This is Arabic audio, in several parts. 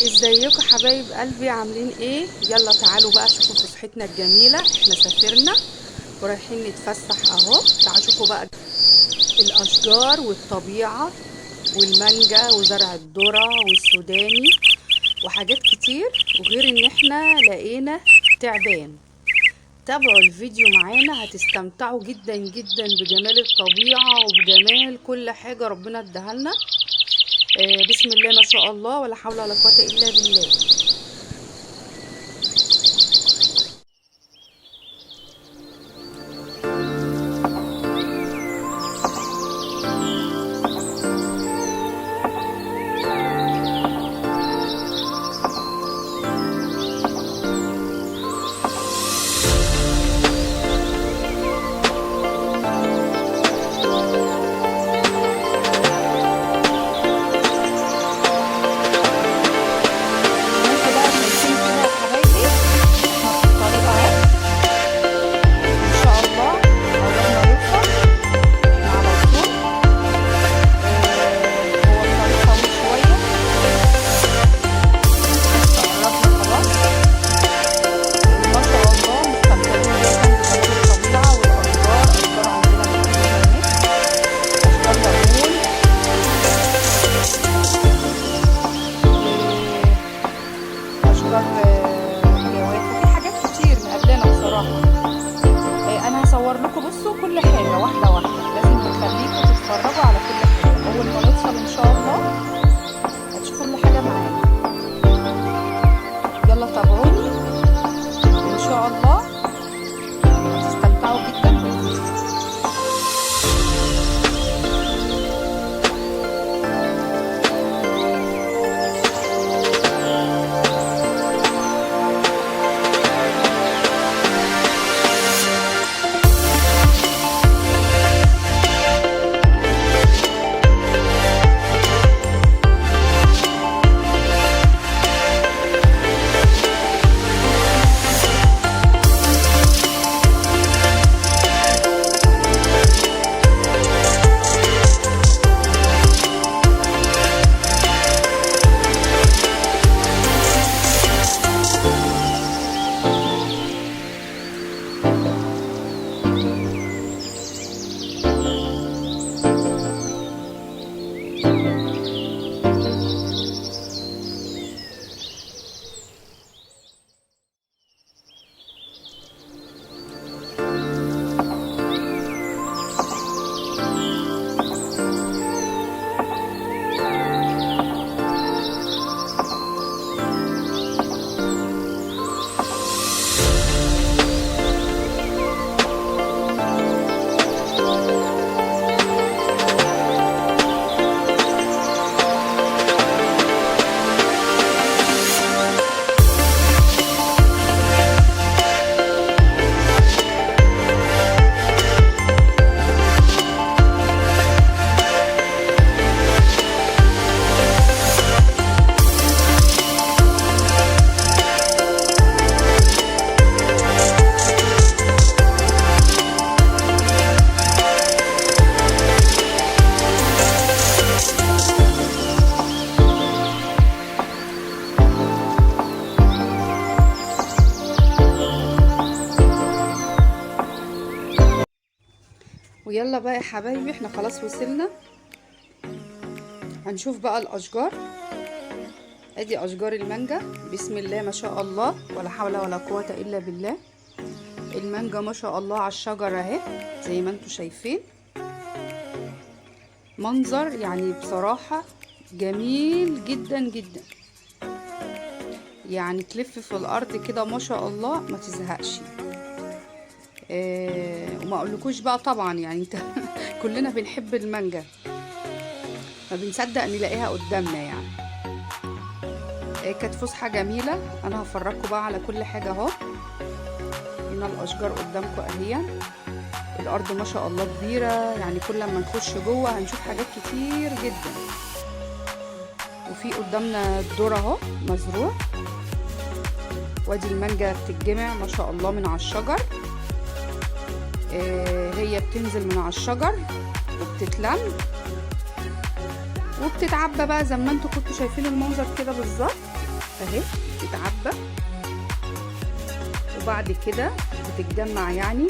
ازيكم حبايب قلبي، عاملين ايه؟ يلا تعالوا بقى شوفوا فسحتنا الجميله. احنا سافرنا ورايحين نتفسح اهو. تعالوا شوفوا بقى الاشجار والطبيعه والمانجا وزرع الذره والسوداني وحاجات كتير. وغير ان احنا لقينا تعبان. تابعوا الفيديو معانا، هتستمتعوا جدا جدا بجمال الطبيعه وبجمال كل حاجه ربنا اداها لنا. بسم الله ما شاء الله، ولا حول ولا قوه الا بالله. زي ما انتوا بقى شايفين كده يا حبايبي، احنا في الطريق اهو. ان شاء الله اول ما نوصل احنا على طول. هو الطريق طويل شويه بس قربنا خلاص. وما شاء الله مستمتعين جدا بجمال الطبيعه والاشجار. اشجار عندنا كتير هناك، اشجار ليمون واشجار جوافه، في حاجات كتير مقابلانا بصراحه. انا هصور لكم، بصوا كل حاجه واحده واحده، لازم نخليكم تتفرجوا على كل حاجه. اول ما نوصل ان شاء الله هتشوفوا كل حاجه معانا. يلا تابعوني ان شاء الله هتستمتعوا جدا بالفيديو. ويلا بقى يا حبايبي، احنا خلاص وصلنا. هنشوف بقى الاشجار. ادي اشجار المانجا، بسم الله ما شاء الله، ولا حول ولا قوة الا بالله. المانجا ما شاء الله على الشجرة اهي زي ما انتوا شايفين. منظر يعني بصراحة جميل جدا جدا، يعني تلف في الارض كده ما شاء الله ما تزهقش. وما اقولكوش بقى طبعا، يعني انت كلنا بنحب المانجا، ما بنصدق نلاقيها قدامنا يعني. كانت فسحه جميله. انا هفرجكم بقى على كل حاجه اهو. هنا الاشجار قدامكم اهي. الارض ما شاء الله كبيره، يعني كل ما نخش جوه هنشوف حاجات كتير جدا. وفي قدامنا الذره اهو مزروع، وادي المانجا بتتجمع ما شاء الله من على الشجر. هي بتنزل من على الشجر وبتتلم وبتتعبى بقى زي ما انتوا كنتوا شايفين المنظر كده بالظبط اهي، بتتعبى وبعد كده بتتجمع يعني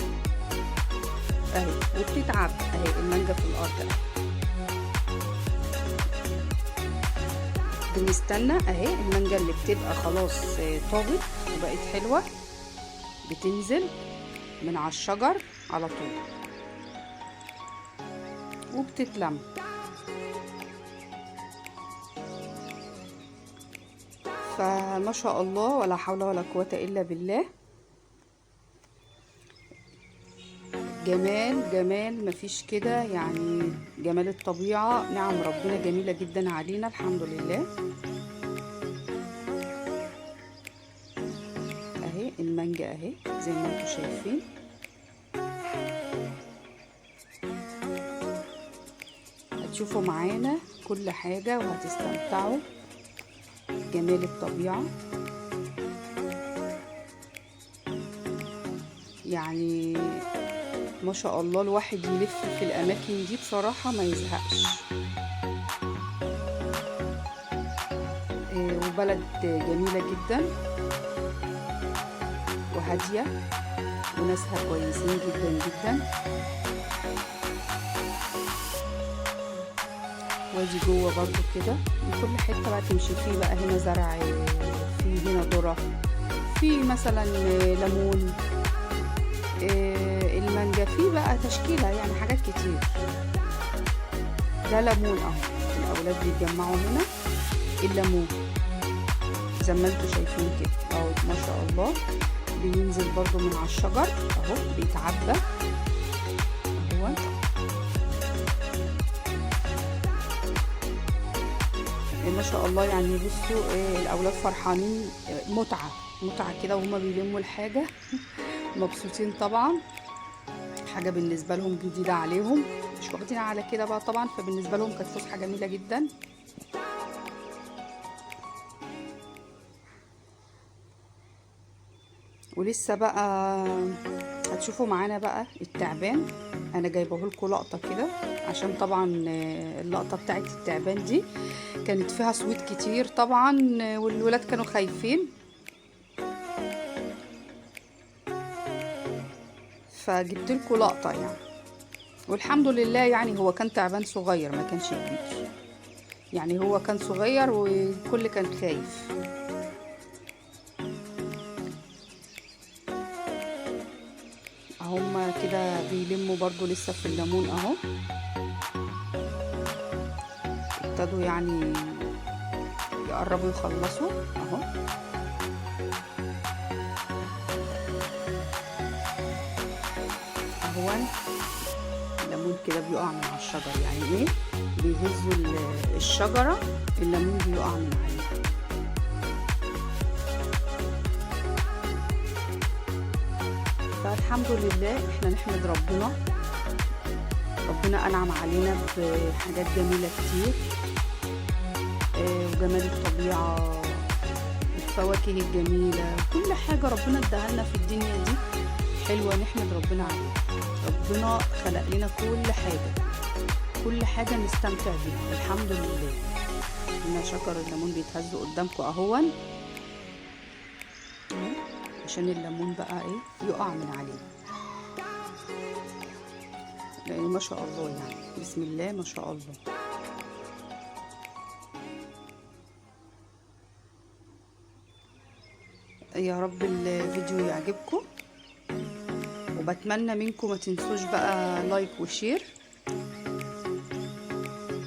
اهي، وبتتعبى اهي المانجا في الارض اهي. بنستنى اهي المانجا اللي بتبقى خلاص طابت وبقت حلوة بتنزل من على الشجر على طول وبتتلم. فما شاء الله ولا حول ولا قوة الا بالله، جمال جمال مفيش كده يعني، جمال الطبيعة، نعم ربنا جميلة جدا علينا الحمد لله. اهي المانجا اهي زي ما انتوا شايفين، هتشوفوا معانا كل حاجة وهتستمتعوا جمال الطبيعة. يعني ما شاء الله الواحد يلف في الأماكن دي بصراحة ما يزهقش. وبلد جميلة جدا وهادية وناسها كويسين جدا جدا. واجي جوه برضو كده من كل حته بقى تمشي فيه بقى، هنا زرع، في هنا ذره، في مثلا ليمون، المانجا، في بقى تشكيله يعني حاجات كتير. ده ليمون اهو، الاولاد بيتجمعوا هنا الليمون زي ما انتوا شايفين كده اهو، ما شاء الله بينزل برضو من على الشجر اهو بيتعبى اهو. ما شاء الله يعني بصوا الاولاد فرحانين، متعه كده وهما بيلموا الحاجه مبسوطين طبعا، حاجه بالنسبه لهم جديده عليهم، مش واخدين على كده بقى طبعا، فبالنسبه لهم كانت فسحه جميله جدا. ولسه بقى هتشوفوا معانا بقى التعبان، انا جايبه لكم لقطه كده عشان طبعا اللقطه بتاعت التعبان دي كانت فيها صوت كتير طبعا والولاد كانوا خايفين، فجبت لكم لقطه يعني. والحمد لله يعني هو كان تعبان صغير ما كانش كبير، يعني هو كان صغير والكل كان خايف. هما كده بيلموا برضو لسه في الليمون اهو، ابتدوا يعني يقربوا يخلصوا اهو. اهو الليمون كده بيقع من على الشجر، يعني ايه بيهزوا الشجرة الليمون بيقع من عليها. فالحمد لله احنا نحمد ربنا، ربنا انعم علينا بحاجات جميلة كتير، وجمال الطبيعة والفواكه الجميلة، كل حاجة ربنا اداها لنا في الدنيا دي حلوة نحمد ربنا عليها. ربنا خلق لنا كل حاجة نستمتع بيها الحمد لله. هنا شجر الليمون بيتهز قدامكم اهون عشان الليمون بقى ايه يقع من عليه، لان ما شاء الله يعني بسم الله ما شاء الله. يا رب الفيديو يعجبكم، وبتمنى منكم ما تنسوش بقى لايك وشير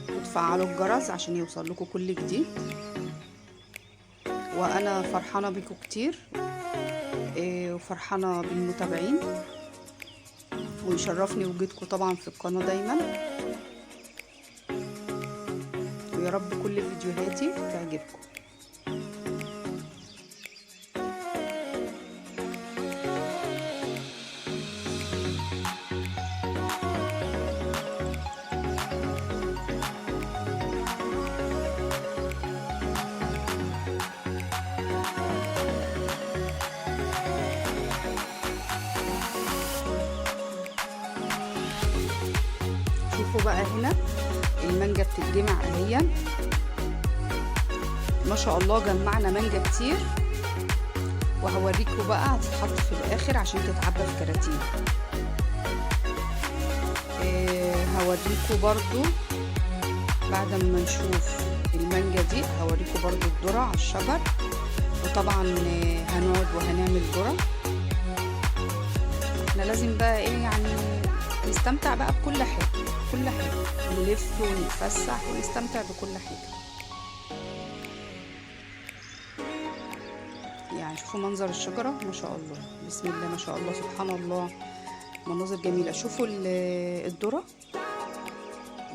وتفعلوا الجرس عشان يوصل لكم كل جديد. وانا فرحانه بيكم كتير وفرحانه بالمتابعين، ويشرفني وجودكم طبعا في القناه دايما، ويا رب كل فيديوهاتي تعجبكم. شوفوا بقى هنا المانجا بتتجمع اهي، ما شاء الله جمعنا مانجا كتير، وهوريكم بقى هتتحط في الاخر عشان تتعبى في كراتين. هوريكم برضو بعد ما نشوف المانجا دي، هوريكم برضو الذرة على الشجر، وطبعا هنقعد وهنعمل ذرة. احنا لازم بقى ايه يعني نستمتع بقى بكل حاجة، كل حاجة نلف ونتفسح ونستمتع بكل حاجة. يعني شوفوا منظر الشجرة ما شاء الله، بسم الله ما شاء الله، سبحان الله، مناظر جميلة. شوفوا الذرة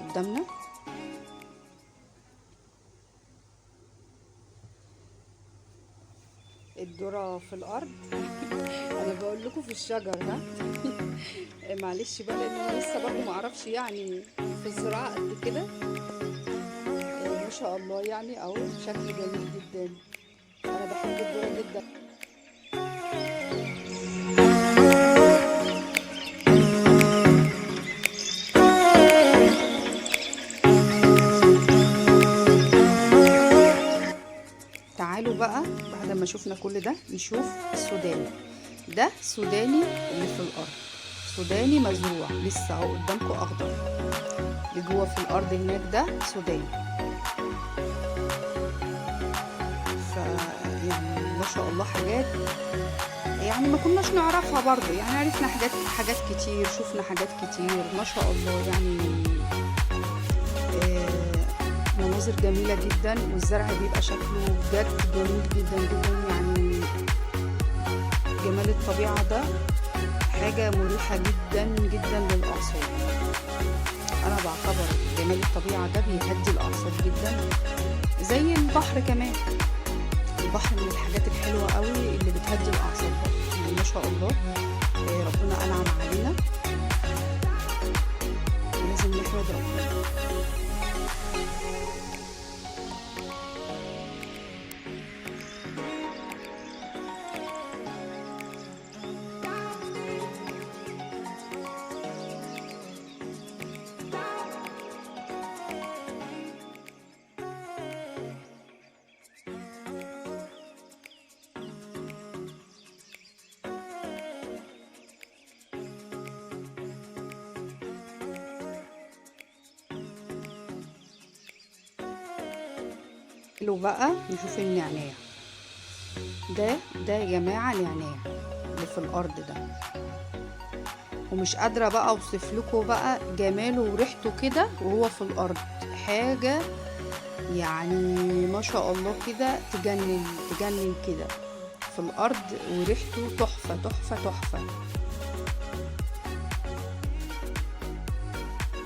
قدامنا، الذرة في الأرض. أنا بقول لكم في الشجر ها. معلش بقى لأن أنا لسه برضه معرفش يعني في الزراعة قد كده. ما شاء الله يعني أهو شكل جميل جدا، أنا بحب الذرة جدا. تعالوا بقى بعد ما شفنا كل ده نشوف السوداني. ده سوداني اللي في الارض، سوداني مزروع لسه اهو قدامكم اخضر، اللي جوه في الارض هناك ده سوداني. ف يعني ما شاء الله حاجات يعني ما كناش نعرفها برضو، يعني عرفنا حاجات كتير، شفنا حاجات كتير ما شاء الله. يعني مناظر جميلة جدا، والزرع بيبقى شكله بجد جميل جدا جدا. يعني جمال الطبيعة ده حاجة مريحة جدا جدا للأعصاب. أنا بعتبر جمال الطبيعة ده بيهدي الأعصاب جدا، زي البحر كمان. البحر من الحاجات الحلوة قوي اللي بتهدي الأعصاب، يعني ما شاء الله ربنا أنعم علينا ولازم نحمد ربنا. له بقى نشوف النعناع ده يا جماعة نعناع اللي في الأرض ده، ومش قادرة بقى أوصف لكم بقى جماله وريحته كده وهو في الأرض. حاجة يعني ما شاء الله كده تجنن تجنن كده في الأرض، وريحته تحفة تحفة تحفة.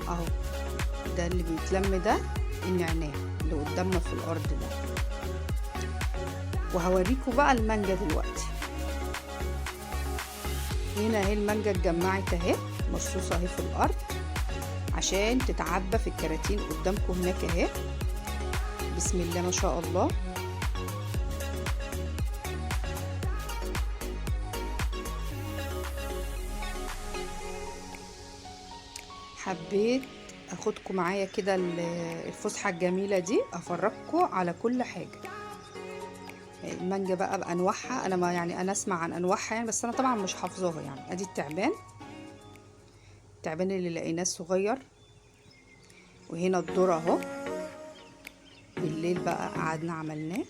أهو ده اللي بيتلم، ده النعناع اللي قدامنا في الأرض ده. وهوريكم بقى المانجا دلوقتي. هنا اهي المانجا اتجمعت اهي، مرصوصه اهي في الارض عشان تتعبى في الكراتين قدامكم هناك اهي، بسم الله ما شاء الله. حبيت اخدكم معايا كده الفسحه الجميله دي، افرجكم على كل حاجه. المانجا بقى بانواعها، انا ما يعني انا اسمع عن انواعها يعني، بس انا طبعا مش حافظاها. يعني ادي التعبان اللي لقيناه الصغير، وهنا الذرة اهو بالليل بقى قعدنا عملناه.